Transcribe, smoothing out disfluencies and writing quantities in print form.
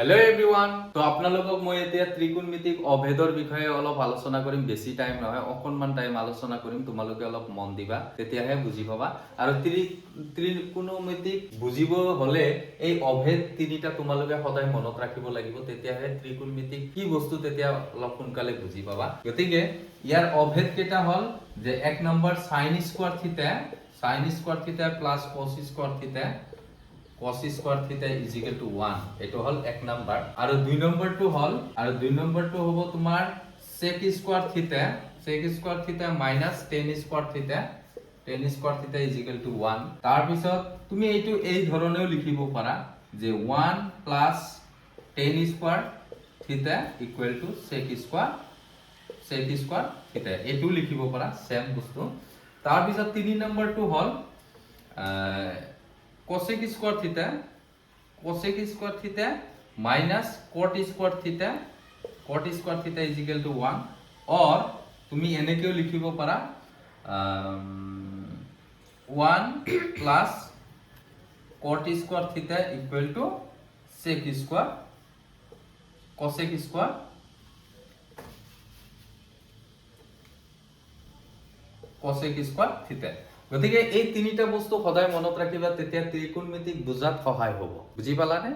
hello everyone तो আপোনালোকক মই এতিয়া ত্ৰিকোণমিতিক অভেদৰ বিষয়ে অলপ আলোচনা কৰিম বেছি টাইম নহয় অকনমান টাইম আলোচনা কৰিম তোমালোকে অলপ মন দিবা তেতিয়াহে বুজি পাবা আৰু ত্ৰিকোণমিতিক বুজিব হলে এই অভেদ তিনিটা তোমালোকে সদায় মনত ৰাখিব লাগিব তেতিয়াহে ত্ৰিকোণমিতিক কি বস্তু তেতিয়া অলপ সোনকালে বুজি পাবা গতিকে ইয়াৰ অভেদ কেটা হল যে এক নম্বৰ sin স্কয়ার থিটা প্লাস cos স্কয়ার থিটা cos square theta is equal to 1 এটো হল এক নাম্বার আৰু দুই নম্বৰটো হ'ব তোমাৰ sec square theta minus tan square theta is equal to 1 তাৰ পিছত তুমি এইটো এই ধৰণেও লিখিব পাৰা যে 1 plus tan square theta equal to sec square theta এইটো লিখিব পাৰা সেম বস্তু তাৰ পিছত তিনি নম্বৰটো হল cosec square theta minus cot square theta is equal to 1 और তুমি এনেকেও লিখিব পাৰা 1 plus cot square theta equal to sec square cosec square theta গতিকে এই তিনিটা বস্তু সদায় মনত ৰাখিবা তেতিয়া ত্ৰিকোণমিতিক বুজাত সহায় হ'ব বুজি পালানে